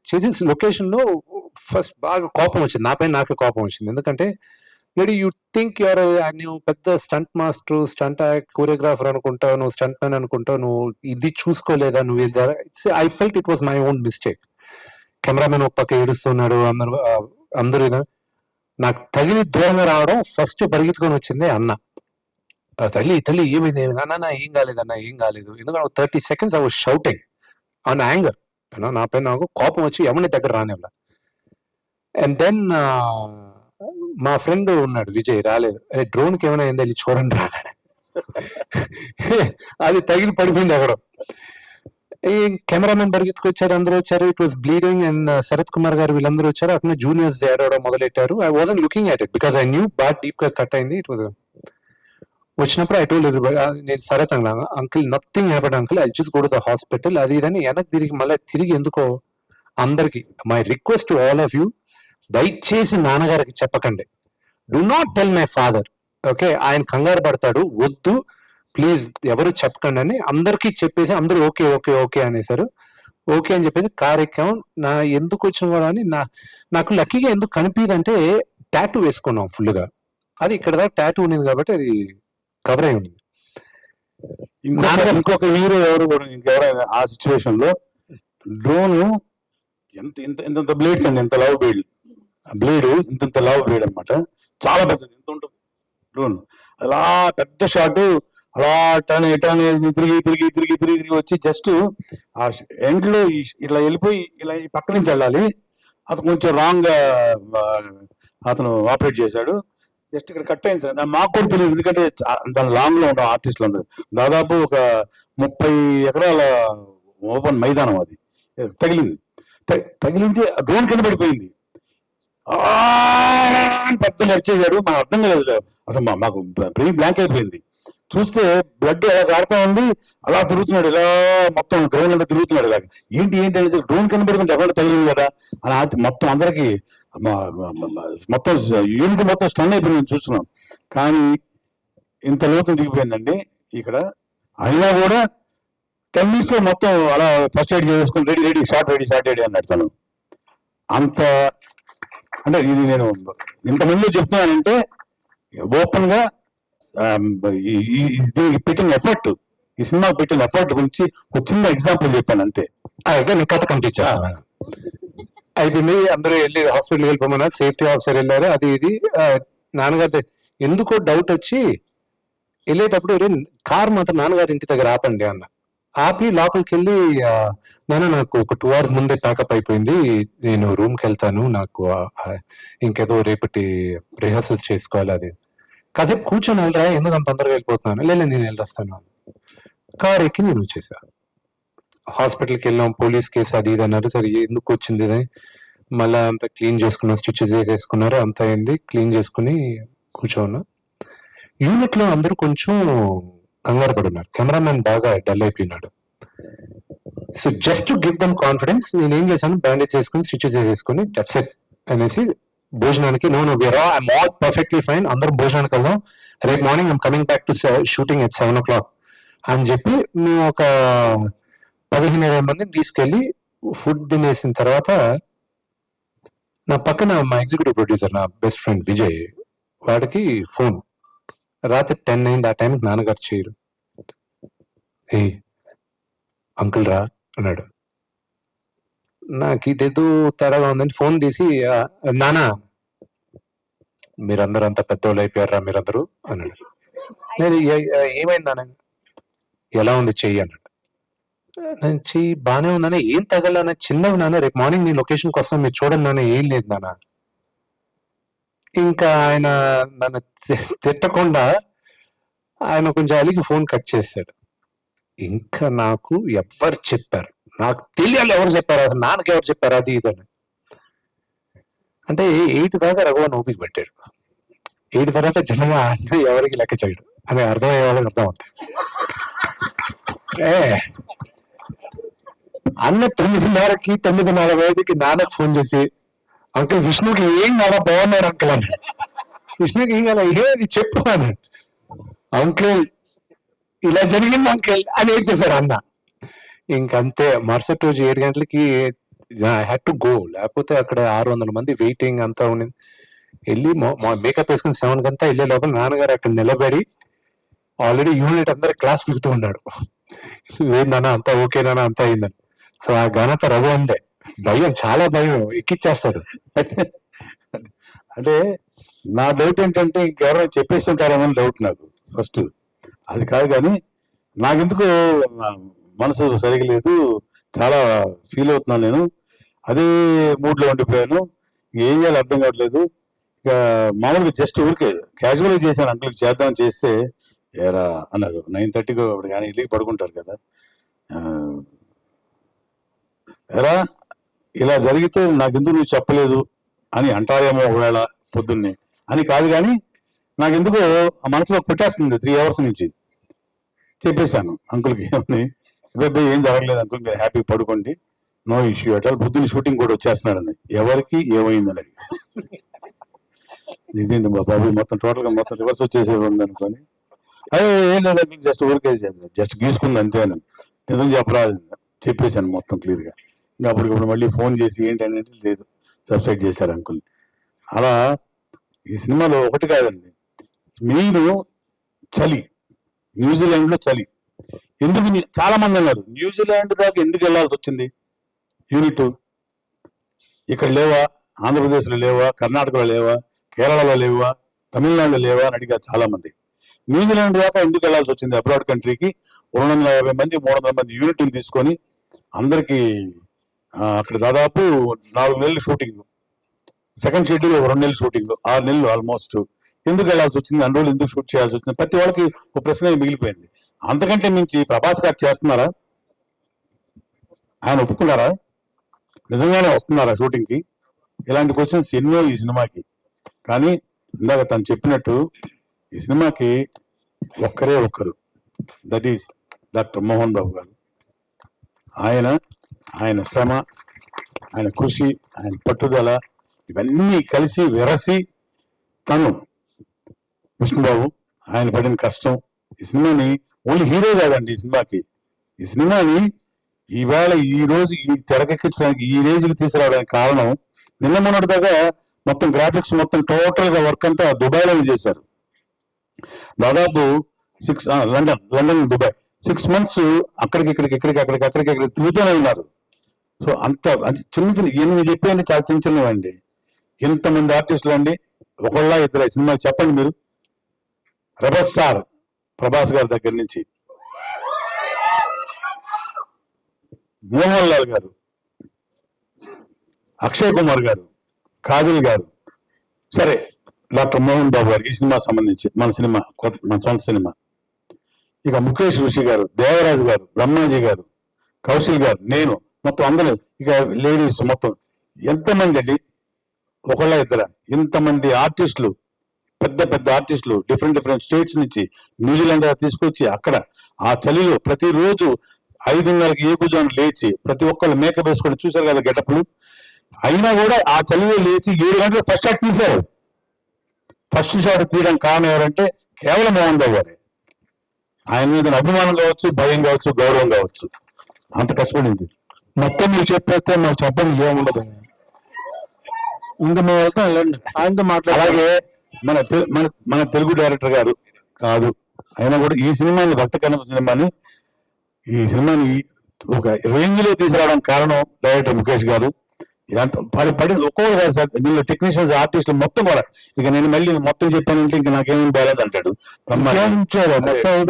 చేసే లొకేషన్ లో ఫస్ట్ బాగా కోపం వచ్చింది, నాపై నాకే కోపం వచ్చింది. ఎందుకంటే లేడీ యూ థింక్ యువర్, నువ్వు పెద్ద స్టంట్ మాస్టర్, స్టంట్ కోరియోగ్రాఫర్ అనుకుంటావు, నువ్వు స్టంట్ మ్యాన్ అనుకుంటావు, నువ్వు ఇది చూసుకోలేదా, నువ్వు ఇది I felt it was my own mistake. Cameraman ఒక పక్క ఏడుస్తున్నాడు, అందరూ నాకు తగిలి దూరంగా రావడం ఫస్ట్ పరిగెత్తుకొని వచ్చింది అన్న. తల్లి ఏమైంది అన్న, ఏం కాలేదన్న, ఏం కాలేదు. ఎందుకంటే 30 seconds I was shouting on anger. నా పైన నాకు కోపం వచ్చి ఎవరిని దగ్గర రానివ్వలా. అండ్ దెన్ మా ఫ్రెండ్ ఉన్నాడు విజయ్, రాలేదు. అరే డ్రోన్కి ఏమైనా అయిందా వెళ్ళి చూడండి రాలేడు. అది తగిలి పడిపోయింది ఎవడో. ఈ కెమెరామెన్ పరిగెత్తుకొచ్చారు, అందరూ వచ్చారు. It was bleeding. And Sarath Kumar garu వీళ్ళందరూ వచ్చారు. అక్కడ జూనియర్స్ ఏడవడం మొదలెట్టారు. I wasn't looking at it because I knew బాగా డీప్ గా కట్ అయింది. ఇట్ వాజ్ వచ్చినప్పుడు ఐ టోల్డ్ ఎవ్రీబడి, నేను సరత్ అన్నాను, uncle nothing happened uncle, I just go to the hospital, అది ఇదని వెనక్కి తిరిగి మళ్ళీ తిరిగి ఎందుకో అందరికి my request to all of you, దయచేసి నాన్నగారికి చెప్పకండి. Do not tell my father, okay? ఆయన కంగారు పడతాడు, వద్దు ప్లీజ్ ఎవరు చెప్పకండి అని అందరికీ చెప్పేసి అందరూ ఓకే ఓకే ఓకే అనేసారు. ఓకే అని చెప్పేసి కార్యక్రమం నా ఎందుకు వచ్చిన కూడా అని నాకు లక్కీగా ఎందుకు కనిపించదంటే టాటూ వేసుకున్నాం ఫుల్గా. అది ఇక్కడ దాకా టాటూ ఉండేది కాబట్టి అది కవర్ అయి ఉంది. ఇంకొక హీరో ఎవరు కూడా ఇంకెవరైనా ఆ సిచ్యువేషన్ లో డ్రోన్ ఇంత బ్లేడ్స్ అండి, ఇంత లవ్ బ్లేడ్ ఇంత లవ్ బ్లేడ్ అనమాట, చాలా పెద్దది. ఎంత ఉంటుంది డ్రోన్, అలా పెద్ద షాట్, అలా టర్న్ తిరిగి వచ్చి జస్ట్ ఆ ఎండ్ లో ఇట్లా వెళ్ళిపోయి ఇలా ఈ పక్క నుంచి వెళ్ళాలి. అతను కొంచెం రాంగ్ గా అతను ఆపరేట్ చేశాడు. జస్ట్ ఇక్కడ కట్ అయింది సార్, మాకు కూడా తెలియదు. ఎందుకంటే దాని లాంగ్ లో ఉంటాం ఆర్టిస్టులు అందరూ. దాదాపు ఒక 30 ఎకరాల ఓపెన్ మైదానం అది. తగిలింది డ్రోన్ కింద పడిపోయింది. పెద్ద నడిచేశాడు, మాకు అర్థం కాలేదు అసలు. మాకు బ్రెయిన్ బ్లాంక్ అయిపోయింది. చూస్తే బ్లడ్ ఎలా కారుతా ఉంది, అలా తిరుగుతున్నాడు, ఇలా మొత్తం గ్రౌండ్ అంతా తిరుగుతున్నాడు. ఇలాగ ఏంటి అనేది డ్రోన్ కింద పడుకుంటే ఎవరు తగిలింది కదా అని మొత్తం అందరికి మొత్తం యూనిట్ మొత్తం స్టన్ అయిపోయింది చూస్తున్నాం. కానీ ఇంత లోతు దిగిపోయిందండి ఇక్కడ. అయినా కూడా 10 minutes లో మొత్తం అలా ఫస్ట్ ఎయిడ్ చేసుకుని రెడీ షార్ట్ రెడీ అన్నాడు తను. అంత అంటే ఇది నేను ఇంతమంది చెప్తున్నానంటే ఓపెన్ గా పెట్టిన ఎఫర్ట్, ఈ సినిమా పెట్టిన ఎఫర్ట్ గురించి ఒక చిన్న ఎగ్జాంపుల్ చెప్పాను అంతే. నేను కథ కంప్లీట్ చేస్తాను. అయిపోయింది, అందరూ వెళ్ళి హాస్పిటల్కి వెళ్ళిపోమన్నారు, సేఫ్టీ ఆఫీసర్ వెళ్ళారు, అది ఇది. నాన్నగారి ఎందుకో డౌట్ వచ్చి వెళ్ళేటప్పుడు కార్ మాత్రం నాన్నగారి ఇంటి దగ్గర ఆపండి అన్న. ఆపి లోపలికి వెళ్ళి, నాన్న నాకు ఒక 2 hours ముందే ప్యాకప్ అయిపోయింది, నేను రూమ్కి వెళ్తాను, నాకు ఇంకేదో రేపటి రిహర్సల్స్ చేసుకోవాలి, అది కాసేపు కూర్చొని వెళ్ళరా, ఎందుకు అంత తొందరగా వెళ్ళిపోతున్నాను, లేదు నేను వెళ్ళొస్తాను. కార్ ఎక్కి నేను వచ్చేసా. హాస్పిటల్కి వెళ్ళాం, పోలీస్ కేసు అది ఇది అన్నారు. సరే ఎందుకు వచ్చింది ఇది, మళ్ళీ అంతా క్లీన్ చేసుకున్నాం, స్టిచెస్ వేసేసుకున్నారు, అంతా అయింది, క్లీన్ చేసుకుని కూర్చోన్నా. యూనిట్ లో అందరూ కొంచెం కంగారు పడున్నారు, కెమెరామెన్ బాగా డల్ అయిపోయినాడు. So just to give them confidence నేనేం చేశాను, బ్యాండేజ్ చేసుకుని స్టిచెస్ వేసేసుకుని దట్స్ ఇట్ అనేసి భోజనానికి ఐఎమ్ ఆల్ పర్ఫెక్ట్లీ ఫైన్, అందరం భోజనానికి వెళ్దాం, రేపు morning I'm coming back to shooting at 7 o'clock అని చెప్పి మేము ఒక 15-20 మందిని తీసుకెళ్లి ఫుడ్ తినేసిన తర్వాత, నా పక్కన మా ఎగ్జిక్యూటివ్ ప్రొడ్యూసర్, నా బెస్ట్ ఫ్రెండ్ విజయ్, వాడికి ఫోన్ రాత్రి 10 అయింది. ఆ టైంకి నాన్నగారు చేయరు. ఏ అంకుల్ రా అన్నాడు. నాకు ఇదేదో తేడాగా ఉందని ఫోన్ తీసి, నానా మీరందరూ అంతా పెద్దోళ్ళు అయిపోయారా మీరందరూ అన్నాడు. నేను ఏమైంది నాన్న, ఎలా ఉంది చెయ్యి అన్నాడు. నేను చెయ్యి బాగానే ఉందన్న, ఏం తగలన్నా, చిన్నవి నాన్న, రేపు మార్నింగ్ నీ లొకేషన్కి వస్తాను, మీరు చూడండి నాన్న, ఏం లేదు నాన్న. ఇంకా ఆయన నన్ను తిట్టకుండా ఆయన కొంచెం అలిగి ఫోన్ కట్ చేశాడు. ఇంకా నాకు ఎవరు చెప్పారు, నాకు తెలియాలి ఎవరు చెప్పారు, అసలు నాన్నకి ఎవరు చెప్పారు, అది ఇదని. అంటే 8 దాకా రఘువన్ ఓపిక పెట్టాడు. 8 తర్వాత జనంగా ఎవరికి లెక్క చేయడు అని అర్థమయ్యే వాళ్ళకి అర్థం అవుతాయి. అన్న 9:30కి 9:40కి నాన్నకు ఫోన్ చేసి, అంకుల్ విష్ణుకి ఏం కాదా, బాగున్నాడు అంకుల్ అన్నాడు. విష్ణుకి ఏం కాదా, ఏది చెప్పు అన్నాడు. అంకుల్ ఇలా జరిగింది అంకుల్ అని ఏం చేశారు అన్న. ఇంకంతే. మరుసటి రోజు 7 గంటలకి ఐ హ్యాడ్ టు గో, లేకపోతే అక్కడ 600 మంది వెయిటింగ్ అంతా ఉండింది. వెళ్ళి మేకప్ వేసుకుని 7 కంతా వెళ్ళే లోపల నాన్నగారు అక్కడ నిలబడి ఆల్రెడీ యూనిట్ అందరు క్లాస్ పిగుతూ ఉన్నాడు. లేదు నాన్న అంతా ఓకే నాన్న అంతా అయిందని. సో ఆ ఘనత రఘు అందే. భయం, చాలా భయం, ఎక్కిచ్చేస్తాడు. అంటే నా డౌట్ ఏంటంటే ఇంకెవరైనా చెప్పేస్తుంటారేమో అని డౌట్ నాకు ఫస్ట్. అది కాదు కానీ నాకెందుకు మనసు సరిగా లేదు, చాలా ఫీల్ అవుతున్నాను నేను. అదే మూడ్లో ఉండిపోయాను. ఏం చేయాలి అర్థం కావట్లేదు. ఇక మామూలుగా జస్ట్ ఊరికే క్యాజువల్గా చేశాను. అంకుల్కి చేద్దామని చేస్తే ఏరా అన్నారు. 9:30కి కానీ ఇల్లుకి పడుకుంటారు కదా. ఎరా ఇలా జరిగితే నాకెందుకు నువ్వు చెప్పలేదు అని అంటారేమో ఒకవేళ పొద్దున్నే అని కాదు, కానీ నాకెందుకో ఆ మనసులో కొట్టేస్తుంది 3 hours నుంచి. చెప్పేశాను అంకుల్కి ఏమని, ఏం జరగలేదు అంకుల్, మీరు హ్యాపీ పడుకోండి, నో ఇష్యూ అట్ ఆల్. పొద్దున్న షూటింగ్ కూడా వచ్చేస్తున్నాడని. ఎవరికి ఏమైందని అడిగి, ఇదేంటి మా బాబు మొత్తం టోటల్గా మొత్తం రివర్స్ వచ్చేసేది ఉంది అనుకొని, అదే ఏం లేదు అంకుల్, జస్ట్ ఊరికే జస్ట్ గీసుకుంది అంతే అని నిజం చెప్పరాదు చెప్పేశాను మొత్తం క్లియర్గా. ఇంకా అప్పటికప్పుడు మళ్ళీ ఫోన్ చేసి ఏంటి అనేది లేదు, సబ్సైడ్ చేశారు అంకుల్. అలా ఈ సినిమాలో ఒకటి కాదండి, మెయిన్ చలి. న్యూజిలాండ్లో చలి ఎందుకు, చాలా మంది అన్నారు న్యూజిలాండ్ దాకా ఎందుకు వెళ్ళాల్సి వచ్చింది యూనిట్, ఇక్కడ లేవా, ఆంధ్రప్రదేశ్లో లేవా, కర్ణాటకలో లేవా, కేరళలో లేవా, తమిళనాడులో లేవా అని అడిగారు చాలా మంది. న్యూజిలాండ్ దాకా ఎందుకు వెళ్ళాల్సి వచ్చింది అబ్రాడ్ కంట్రీకి? 250 మంది 300 మంది యూనిట్ని తీసుకొని అందరికీ అక్కడ దాదాపు 4 నెలలు షూటింగ్, సెకండ్ షెడ్యూల్ 2 నెలలు షూటింగ్, 6 నెలలు ఆల్మోస్ట్. ఎందుకు వెళ్ళాల్సి వచ్చింది, అన్ని రోజులు ఎందుకు షూట్ చేయాల్సి వచ్చింది? ప్రతి వాళ్ళకి ఒక ప్రశ్న మిగిలిపోయింది. అంతకంటే మించి ప్రభాస్ గారు చేస్తున్నారా, ఆయన ఒప్పుకున్నారా, నిజంగానే వస్తున్నారా షూటింగ్కి? ఇలాంటి క్వశ్చన్స్ ఎన్నో ఈ సినిమాకి. కానీ ఇందాక తను చెప్పినట్టు ఈ సినిమాకి ఒక్కరే ఒక్కరు, that is doctor Mohan Babu గారు. ఆయన శ్రమ, ఆయన కృషి, ఆయన పట్టుదల ఇవన్నీ కలిసి వెరసి తను విష్ణుబాబు ఆయన పడిన కష్టం ఈ సినిమాని ఓన్లీ హీరో కాదండి ఈ సినిమాని ఈవేళ ఈ రోజు ఈ తెరకెక్కించడానికి ఈ రేంజ్కి తీసుకురావడానికి కారణం నిన్న మొన్నటి దాకా మొత్తం గ్రాఫిక్స్ మొత్తం టోటల్ గా వర్క్ అంతా దుబాయ్లో చేశారు. దాదాపు 6 లండన్ దుబాయ్ 6 months అక్కడికి తిరుగుతూనే ఉన్నారు. సో అంత చిన్న ఎన్ని చెప్పేయండి, చాలా చిన్నవండి. ఎంతమంది ఆర్టిస్టులు అండి, ఒకళ్ళ ఇద్దరు సినిమాకి చెప్పండి మీరు. రెబల్ స్టార్ ప్రభాస్ గారి దగ్గర నుంచి మోహన్ లాల్ గారు, అక్షయ్ కుమార్ గారు, కాజల్ గారు, సరే డాక్టర్ మోహన్ బాబు గారు ఈ సినిమా సంబంధించి మన సొంత సినిమా. ఇక ముఖేష్ ఋషి గారు, దేవరాజు గారు, బ్రహ్మాజీ గారు, కౌశల్ గారు, నేను, మొత్తం అందరూ, ఇక లేడీస్ మొత్తం ఎంతమంది అండి, ఒకళ్ళ ఇద్దర ఇంతమంది ఆర్టిస్టులు, పెద్ద ఆర్టిస్టులు డిఫరెంట్ స్టేట్స్ నుంచి న్యూజిలాండ్ తీసుకొచ్చి అక్కడ ఆ చలిలో ప్రతిరోజు 5:30కి ఏకుజాను లేచి ప్రతి ఒక్కళ్ళు మేకప్ వేసుకొని చూశారు కదా గెటప్లు. అయినా కూడా ఆ చలిలో లేచి 7 గంటలు ఫస్ట్ షాట్ తీశారు. ఫస్ట్ షాట్ తీయడానికి కారణం ఎవరంటే కేవలం మోహన్ బాబు గారే. ఆయన మీద అభిమానం కావచ్చు, భయం కావచ్చు, గౌరవం కావచ్చు, అంత కష్టపడింది. మొత్తం మీరు చెప్పేస్తే మాకు చెప్పండి ఏముండదు. ఇంకా మేము వెళ్తాం, వెళ్ళండి ఆయనతో అలాగే మన తెలుగు డైరెక్టర్ గారు కాదు, అయినా కూడా ఈ సినిమాని భక్త కన్నప్ప ఈ సినిమాని ఒక రేంజ్ లో తీసుకురావడానికి కారణం డైరెక్టర్ ముఖేష్ గారు. పడి ఒక్కొక్కరు కాదు సార్, దీనిలో టెక్నీషియన్స్, ఆర్టిస్టులు మొత్తం కూడా. ఇక నేను మళ్ళీ మొత్తం చెప్పానంటే ఇంకా నాకేమేమి బాగాలేదు అంటాడు.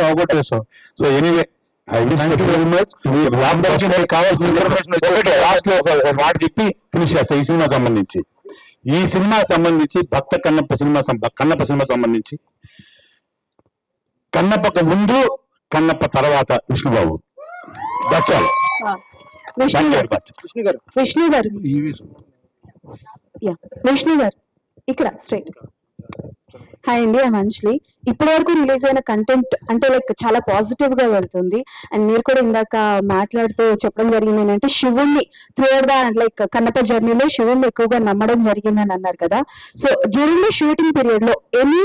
అవగొట్టేసాం. సో ఎనీవే కావాల్సిన ఇన్ఫర్మేషన్ లాస్ట్ లో ఒక మాట చెప్పి ఫినిష్ చేస్తా. ఈ సినిమా సంబంధించి భక్త కన్నప్ప సినిమా సంబంధించి కన్నప్పకు ముందు, కన్నప్ప తర్వాత విష్ణుబాబు. విష్ణు గారు ఇక్కడ స్ట్రైట్. హాయ్ అండి, ఐ అంజలి. ఇప్పటి వరకు రిలీజ్ అయిన కంటెంట్ అంటే లైక్ చాలా పాజిటివ్ గా వెళ్తుంది. అండ్ మీరు కూడా ఇందాక మాట్లాడుతూ చెప్పడం జరిగింది ఏంటంటే శివుణ్ణి త్రూఅవుట్ ద లైక్ కన్నప్ప జర్నీలో శివుణ్ణి ఎక్కువగా నమ్మడం జరిగిందని అన్నారు కదా. So during the shooting period లో ఎనీ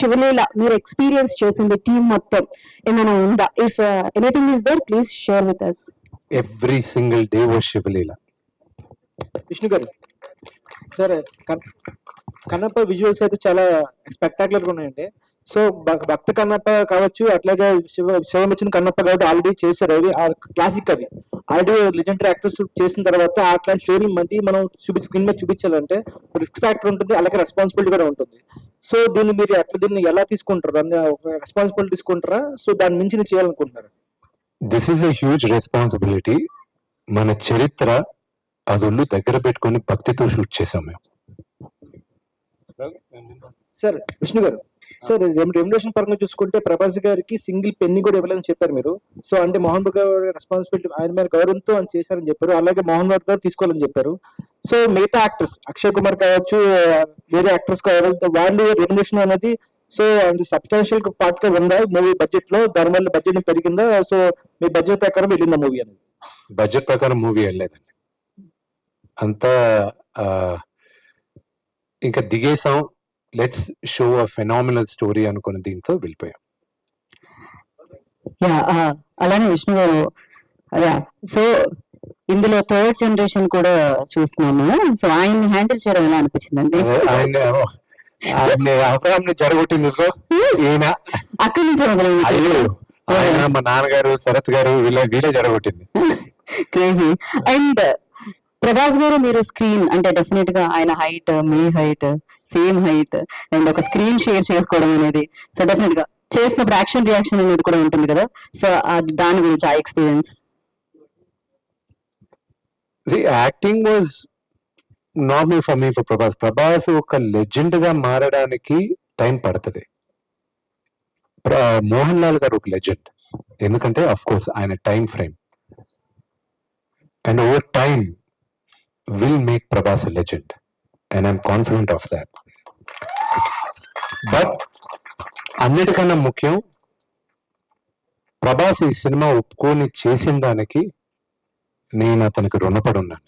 శివలీల మీరు ఎక్స్పీరియన్స్ చేసింది టీమ్ మొత్తం ఏమైనా ఉందా? If anything is there please share with us. Every single day was శివలీల. విష్ణు గారు సార్, కన్నప్ప విజువల్స్ అయితే చాలా స్పెక్టాక్యులర్ గా ఉన్నాయండి. సో భక్త కన్నప్ప కావచ్చు, అట్లాగే శివమిచ్చిన కన్నప్ప కాబట్టి ఆల్రెడీ చేశారు. అవి క్లాసిక్, అవి ఆల్రెడీ లెజెండరీ యాక్టర్స్ చేసిన తర్వాత అట్లాంటి స్టోరీ మళ్ళీ మనం స్క్రీన్ మీద చూపించాలంటే రిస్క్ ఫ్యాక్టర్ ఉంటుంది, అలాగే రెస్పాన్సిబిలిటీ కూడా ఉంటుంది. సో దీన్ని ఎలా తీసుకుంటారు? దాన్ని రెస్పాన్సిబిలిటీ తీసుకుంటారా? సో దాని మించి చేయాలనుకుంటున్నారు? This is a huge responsibility. మన చరిత్ర అదొల్లు దగ్గర పెట్టుకొని భక్తితో షూట్ చేసాం మేము. Sir Vishnu garu, sir remuneration పరంగా చూసుకుంటే ప్రభాస్ గారికి సింగిల్ పెన్ని కూడా ఇవ్వలేదని చెప్పారు మీరు. సో అంటే మోహన్ బాబు గారు రెస్పాన్సిబిలిటీ ఆయన మీద గౌరవంతో అని చేశారని చెప్పారు, అలాగే మోహన్ బాబు గారు తీసుకోవాలని చెప్పారు. సో మిగతా యాక్టర్స్ అక్షయ్ కుమార్ కావచ్చు, వేరే యాక్టర్స్ కావచ్చు, వాళ్ళు రెమ్యునరేషన్ అనేది సో అంటే సబ్స్టాన్షియల్ పార్ట్ గా ఉందా మూవీ బడ్జెట్ లో? దానివల్ల బడ్జెట్ పెరిగిందా? సో మీ బడ్జెట్ ప్రకారం వెళ్ళిందా మూవీ అనేది? బడ్జెట్ ప్రకారం మూవీ వెళ్ళలేదండి, అంతా ఇంకా దిగేసాం, let's show a phenomenal story అనుకున్న దీంతో వెళ్ళిపోయాం. అలానే విష్ణు గారు, సో ఇందులో థర్డ్ జనరేషన్ కూడా చూస్తున్నాము. సో ఆయన్ని హ్యాండిల్ చేయడం ఎలా అనిపించిందండి? ఆయన జరగొట్టింది ఈయన, అక్కడి నుంచి మొదలైంది. అయ్యో ఆయన మా నాన్నగారు శరత్ గారు వీళ్ళే జరగొట్టింది. క్రేజీ. అండ్ ప్రభాస్ గారు, మీరు స్క్రీన్ అంటే డెఫినెట్ గా ఆయన height, me height, same height, and ఒక స్క్రీన్ షేర్ చేసుకోవడం అనేది, సో డెఫినెట్ గా చేసినప్పుడు యాక్షన్ రియాక్షన్ అనేది కూడా ఉంటుంది కదా. సో దాని గురించి ఆ experience. Acting was normal for me. For Prabhas ఒక లెజెండ్ గా మారడానికి టైం పడుతుంది. మోహన్ లాల్ గారు ఒక లెజెండ్, ఎందుకంటే అఫ్ కోర్స్ ఆయన time frame, and over time will make Prabhas a legend, and I'm confident of that. But అన్నిటికన్నా ముఖ్యం, ప్రభాస్ ఈ సినిమా ఒప్పుకొని చేసిన దానికి నేను అతనికి రుణపడి ఉన్నాను.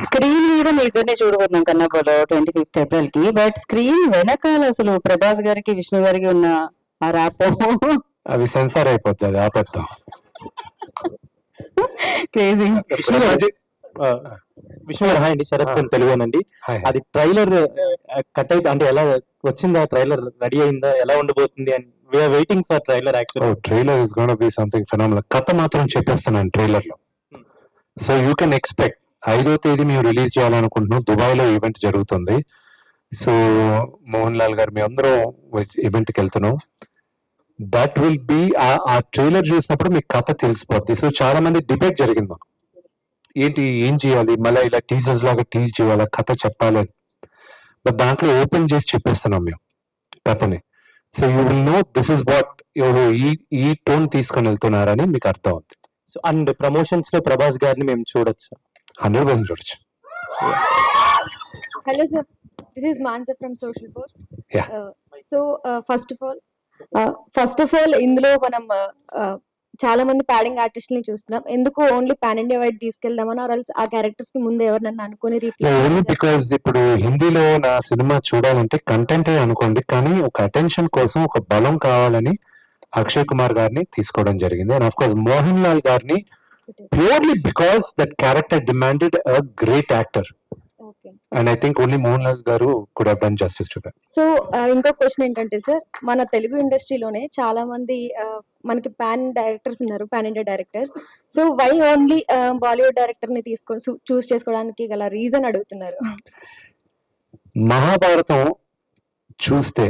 స్క్రీన్ మీద మీ ఇద్దరిని చూడబోతున్నాం కన్నప్పలో 25th ఏప్రిల్ కి. బట్ స్క్రీన్ వెనకాల అసలు ప్రభాస్ గారికి, విష్ణు గారికి ఉన్న ఆ ర్యాపో అవి సెన్సార్ అయిపోతుంది, ఆపేద్దాం. క్రేజీ. విష్ణు గారు హాయ్ అండి, శరత్ ఫ్రమ్ తెలుగునండి. అది ట్రైలర్ కట్ అయితే అంటే ఎలా వచ్చిందా? ట్రైలర్ రెడీ అయిందా? ఎలా ఉండబోతుంది? And we're waiting for trailer. Actually trailer is gonna be something phenomenal. కథ మాత్రం చెప్పేస్తున్నాను ట్రైలర్ లో. సో యూ కెన్ ఎక్స్పెక్ట్ 5వ తేదీ మేము రిలీజ్ చేయాలనుకుంటున్నాం. దుబాయ్ లో ఈవెంట్ జరుగుతుంది. సో మోహన్ లాల్ గారు, మేము అందరం ఈవెంట్ కి వెళ్తున్నాం. దట్ విల్ బి ఆ ట్రైలర్ చూసినప్పుడు మీకు కథ తెలిసిపోద్ది. సో చాలా మంది డిబేట్ జరిగింది, ఏంటి ఏం చేయాలి, మళ్ళీ ఇలా టీజర్స్ లాగా టీజ్ చేయాలా, కథ చెప్పాలి. బట్ దాంట్లో ఓపెన్ చేసి చెప్పేస్తున్నాం మేము కథని. So you will know this is what ఎవరు ఈ టోన్ తీసుకొని వెళ్తున్నారని మీకు అర్థం అవుతుంది. సో అండ్ ప్రమోషన్స్ లో ప్రభాస్ గారిని మేము చూడొచ్చు, 100% చూడొచ్చు. Hello sir, this is Mansa from Social Post. Yeah. First of all ఇందులో మనం చాలా మంది ప్యాడింగ్ ఆర్టిస్టులని చూస్తున్నాం. ఎందుకు ఓన్లీ పాన్ ఇండియా వైడ్ తీసుకెళ్దామని, ఆ క్యారెక్టర్స్ కి ముందు ఎవరినన్నా అనుకుని ఓన్లీ బికాస్ ఇప్పుడు హిందీలో నా సినిమా చూడాలంటే కంటెంటే అనుకోండి, కానీ ఒక అటెన్షన్ కోసం ఒక బలం కావాలని అక్షయ్ కుమార్ గారిని తీసుకోవడం జరిగింది. And of course Mohan Lal గారిని purely because that character demanded a great actor. And I think only Mohanlal garu could have done justice to that. So ఇంకో క్వశ్చన్ ఏంటంటే సార్, మన తెలుగు ఇండస్ట్రీలోనే చాలా మంది మనకి పాన్ డైరెక్టర్స్ ఉన్నారు, pan India directors. So why only Bollywood director ని తీసుకొని చూస్ చేసుకోవడానికి గల రీజన్ అడుగుతున్నారు. మహాభారతం చూస్తే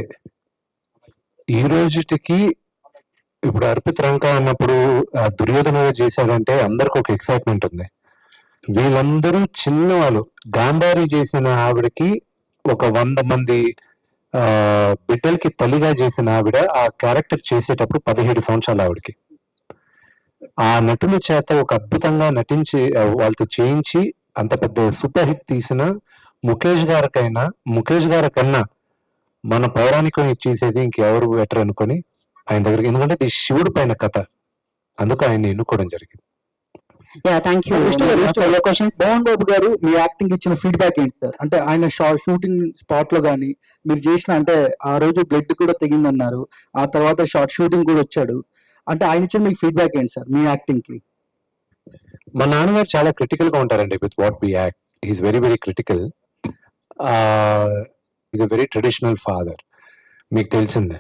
ఈ రోజుటికి ఇప్పుడు అర్పిత్ రంక అన్నప్పుడు దుర్యోధనగా చేశాడంటే అందరికి ఒక ఎక్సైట్మెంట్ ఉంది. వీళ్ళందరూ చిన్నవాళ్ళు. గాంధారి చేసిన ఆవిడకి ఒక 100 మంది బిడ్డలకి తల్లిగా చేసిన ఆవిడ ఆ క్యారెక్టర్ చేసేటప్పుడు 17 సంవత్సరాలు ఆవిడకి. ఆ నటుల చేత ఒక అద్భుతంగా నటించి వాళ్ళతో చేయించి అంత పెద్ద సూపర్ హిట్ తీసిన ముఖేష్ గారి కన్నా మన పౌరాణికం చేసేది ఇంకెవరు బెటర్ అనుకొని ఆయన దగ్గరికి, ఎందుకంటే ఇది శివుడు పైన కథ, అందుకు ఆయన ఎన్నుకోవడం జరిగింది. మోహన్ బాబు గారు మీ యాక్టింగ్ ఇచ్చిన ఫీడ్బ్యాక్ ఏంటి సార్? అంటే ఆయన షూటింగ్ స్పాట్ లో గానీ మీరు చేసిన, అంటే ఆ రోజు బ్లడ్ కూడా తెగిందన్నారు, ఆ తర్వాత షార్ట్ షూటింగ్ కూడా వచ్చాడు, అంటే ఆయన ఇచ్చిన మీకు ఫీడ్బ్యాక్ ఏంటి సార్ మీ యాక్టింగ్ కి? మా నాన్నగారు చాలా క్రిటికల్ గా ఉంటారండి with what we act. Is very very critical. Is a very traditional father, మీకు తెలిసిందే.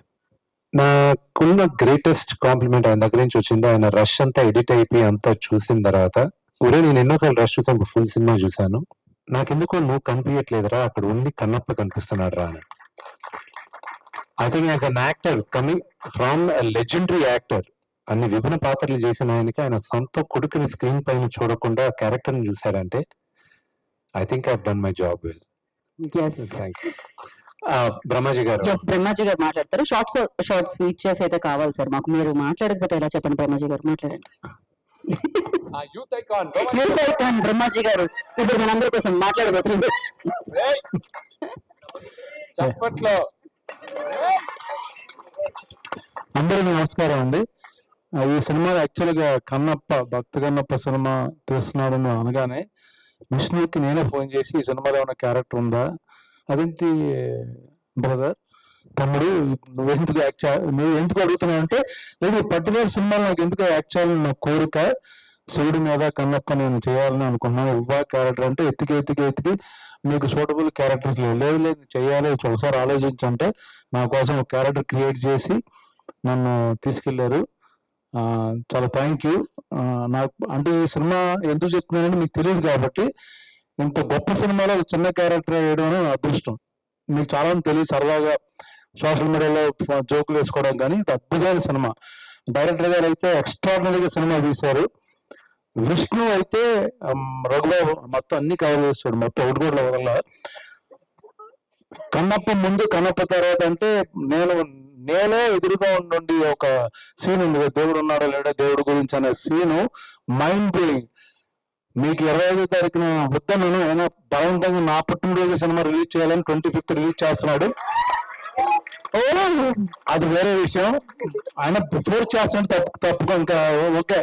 నాకున్న గ్రేటెస్ట్ కాంప్లిమెంట్ ఆయన దగ్గర నుంచి వచ్చింది, ఆయన రష్ అంతా ఎడిట్ అయిపోయి అంతా చూసిన తర్వాత, ఒరే నేను ఎన్నోసార్లు రష్ చూసాను, ఫుల్ సినిమా చూసాను, నాకెందుకో నువ్వు కనిపించట్లేదురా, అక్కడ ఓన్లీ కన్నప్ప కనిపిస్తున్నాడు రా అని. I think as an actor coming from legendary actor, అన్ని విభిన్న పాత్రలు చేసిన ఆయనకి ఆయన సొంత కొడుకుని స్క్రీన్ పైన చూడకుండా క్యారెక్టర్ ని చూశాడంటే I think I done my job well. Yes thank you. Brahmaji garu. Yes Brahmaji గారు మాట్లాడతారు. షార్ట్ స్పీచెస్ అయితే కావాలి సార్ మాకు. మీరు మాట్లాడకపోతే ఎలా చెప్పండి. బ్రహ్మాజీ గారు మాట్లాడండి. Youth icon youth icon Brahmaji గారు ఇప్పుడు మనందరి కోసం మాట్లాడబోతున్నారు. చప్పట్లో. అందరికీ నమస్కారం అండి. ఈ సినిమా యాక్చువల్గా కన్నప్ప, భక్త కన్నప్ప సినిమా తీస్తున్నాడని అనగానే విష్ణుకి నేనే ఫోన్ చేసి ఈ సినిమాలో ఉన్న క్యారెక్టర్ ఉందా, అదేంటి బ్రదర్ తమ్ముడు నువ్వు ఎందుకు అడుగుతున్నావు అంటే, లేదు పర్టికులర్ సినిమాలో నాకు ఎందుకు యాక్ట్ చేయాలని నా కోరిక, శివుడి మీద కన్నప్ప నేను చేయాలని అనుకున్నాను, ఇవ్వా క్యారెక్టర్ అంటే ఎత్తికి మీకు సూటబుల్ క్యారెక్టర్స్ లేదు చేయాలి ఒకసారి ఆలోచించంటే నా కోసం ఒక క్యారెక్టర్ క్రియేట్ చేసి నన్ను తీసుకెళ్లారు. చాలా థ్యాంక్ యూ. నాకు అంటే ఈ సినిమా ఎందుకు చెప్తున్నానంటే మీకు తెలియదు కాబట్టి, ఇంత గొప్ప సినిమాలో ఒక చిన్న క్యారెక్టర్ వేయడం అనేది నా అదృష్టం. మీకు చాలా తెలియదు, సరదాగా సోషల్ మీడియాలో జోకులు వేసుకోవడం, కానీ ఇది అద్భుతమైన సినిమా. డైరెక్టర్ గారు అయితే ఎక్స్ట్రాడినరీగా సినిమా తీశారు. విష్ణు అయితే రఘుబాబు మొత్తం అన్ని కవర్ చేస్తాడు, మొత్తం ఒకటి కూడా వదల. కన్నప్ప ముందు కన్నప్ప తర్వాత అంటే నేనే ఎదురుగా ఉండి ఒక సీన్ ఉంది, దేవుడు ఉన్నాడో లేడో దేవుడు గురించి అనే సీను మైండ్ బ్లోయింగ్. మీకు 25వ తారీఖున వద్దను ఆయన బలవంతంగా నా పుట్టినరోజు సినిమా రిలీజ్ చేయాలని 25th రిలీజ్ చేస్తున్నాడు. అది వేరే విషయం. ఆయన ఫోర్స్ చేస్తున్నాడు, తప్పుకో ఇంకా ఓకే,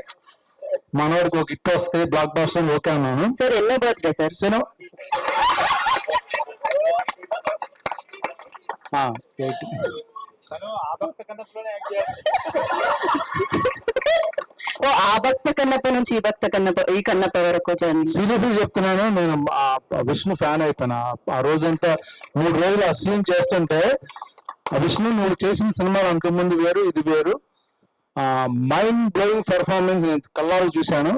మనవాడికి ఒక హిట్ వస్తే బ్లాక్ బాస్టర్ ఓకే అన్నాను. సార్ ఎన్నో బర్త్డే సార్? సినిమా ఆ భక్త కన్నప్ప నుంచి ఈ కన్నప్ప వరకు సీరియస్లీ చెప్తున్నాను, నేను విష్ణు ఫ్యాన్ అయిపోయినా. ఆ రోజంతా 3 రోజులు ఆ సీన్ చేస్తుంటే, ఆ విష్ణు నువ్వు చేసిన సినిమాలు అంతకుముందు వేరు, ఇది వేరు, మైండ్ బ్లోయింగ్ పెర్ఫార్మెన్స్ నేను కళ్ళారు చూశాను.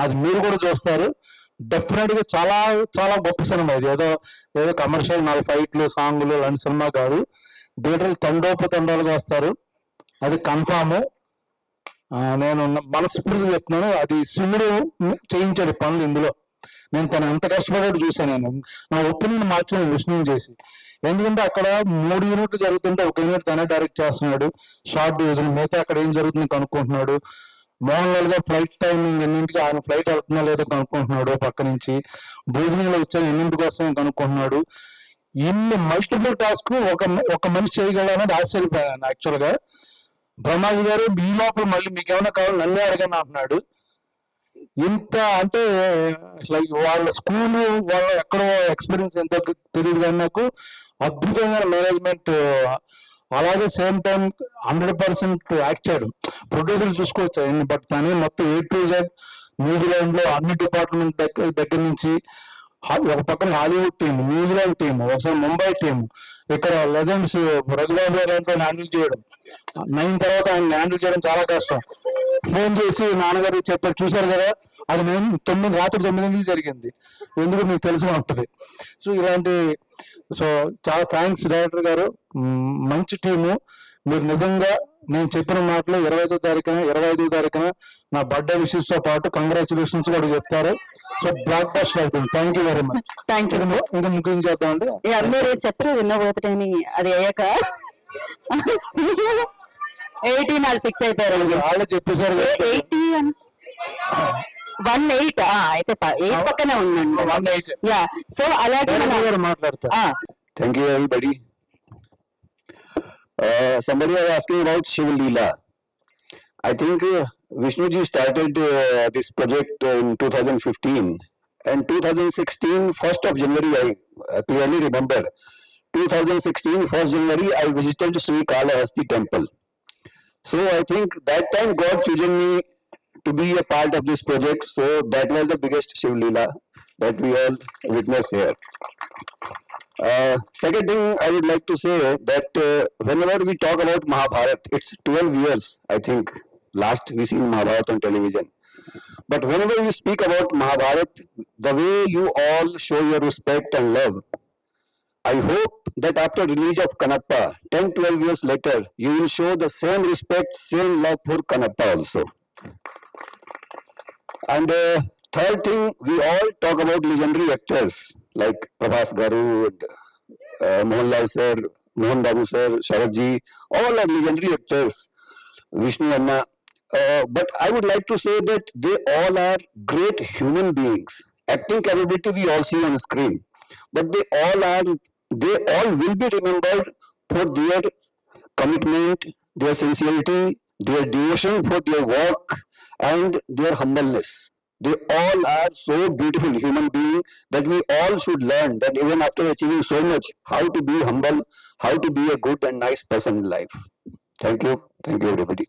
అది మీరు కూడా చూస్తారు. డెఫినెట్ గా చాలా చాలా గొప్ప సినిమా ఇది. ఏదో కమర్షియల్ 4 ఫైట్లు సాంగులు లాంటి సినిమా కాదు. థియేటర్లు తండోపతండాలుగా వస్తారు, అది కన్ఫామ్. నేను మనస్ఫూర్తిగా చెప్తున్నాను, అది శివుడు చేయించాడు పనులు ఇందులో. నేను తను ఎంత కష్టపడ్డాడు చూశాను. నేను నా ఒపీనియన్ మార్చాను విష్ణుని చేసి. ఎందుకంటే అక్కడ 3 యూనిట్లు జరుగుతుంటే 1 యూనిట్ తనే డైరెక్ట్ చేస్తున్నాడు, షార్ట్ డివిజన్, మిగతా అక్కడ ఏం జరుగుతుంది కనుక్కుంటున్నాడు. మోహన్ లాల్ గా ఫ్లైట్ టైమింగ్ ఎన్నింటికి, ఆయన ఫ్లైట్ వెళ్తున్నా లేదో కనుక్కుంటున్నాడు. పక్క నుంచి భోజనంలో వచ్చాను ఎన్నింటి కోసం కనుక్కుంటున్నాడు. ఇన్ని మల్టిపుల్ టాస్క్ ఒక మనిషి చేయగలనేది ఆశ్చర్యపోయాను యాక్చువల్ గా. బ్రహ్మాజీ గారు మీ లోపల మళ్ళీ మీకు ఏమైనా కావాలి నన్నే అడగని అంటున్నాడు. ఇంత అంటే లైక్ వాళ్ళ స్కూల్ వాళ్ళ ఎక్కడో ఎక్స్పీరియన్స్ ఎంతో తెలియదు, కానీ నాకు అద్భుతమైన మేనేజ్మెంట్. అలాగే సేమ్ టైం 100% యాక్ట్ చేయడం. ప్రొడ్యూసర్ చూసుకోవచ్చు, బట్ తనే మొత్తం A to Z న్యూజిలాండ్ లో అన్ని డిపార్ట్మెంట్ దగ్గర నుంచి, ఒక పక్కన హాలీవుడ్ టీం, న్యూజిలాండ్ టీం, ఒకసారి ముంబై టీం, ఇక్కడ లెజెండ్స్ రఘుబాబు గారు హ్యాండిల్ చేయడం. 9 తర్వాత ఆయన హ్యాండిల్ చేయడం చాలా కష్టం. ఫోన్ చేసి నాన్నగారు చెప్పారు, చూశారు కదా, అది నేను రాత్రి 9 జరిగింది, ఎందుకు మీకు తెలిసి ఉంటుంది. సో ఇలాంటి చాలా థ్యాంక్స్ డైరెక్టర్ గారు, మంచి టీము. మీరు నిజంగా నేను చెప్పిన మాటలు 25వ తారీఖున నా బర్త్డే విషెస్ తో పాటు కంగ్రాచులేషన్స్ కూడా చెప్తారు. సో బ్లాక్ బస్టర్ అవుతుంది. Thank you very much. Thank you. ఇంకా ముఖ్యం చేద్దామండి, అందరూ చెప్పరు విన్న బర్త్డే అని, అది అయ్యాక 18 వాళ్ళు ఫిక్స్ అయిపోయారు. వాళ్ళే చెప్పేశారు. 18 అయితే 8 పక్కనే ఉందండి. 18 యా, సో అలాగే మాట్లాడతారు. Thank you, everybody. Somebody was asking about Shiv Leela. I think Vishnuji started this project in 2015, and 2016, 1st of January, I clearly remember, 2016, 1st January, I visited Sri Kalahasti temple. So I think that time God chosen me to be a part of this project. So that was the biggest Shiv Leela that we all witnessed here. Second thing I would like to say that whenever we talk about Mahabharat, it's 12 years, I think, last we seen Mahabharat on television. But whenever we speak about Mahabharat, the way you all show your respect and love, I hope that after release of Kanappa, 10-12 years later, you will show the same respect, same love for Kanappa also. And third thing, we all talk about legendary actors like Prabhas Garu, Mohanlal sir, Mohan Babu sir, Sharad ji, all are legendary actors, Vishnu Amma. But I would like to say that they all are great human beings. Acting capability we all see on screen, but they all will be remembered for their commitment, their sincerity, their devotion for their work, and their humbleness. They all are so beautiful human beings that we all should learn that even after achieving so much, how to be humble, how to be a good and nice person in life. Thank you everybody.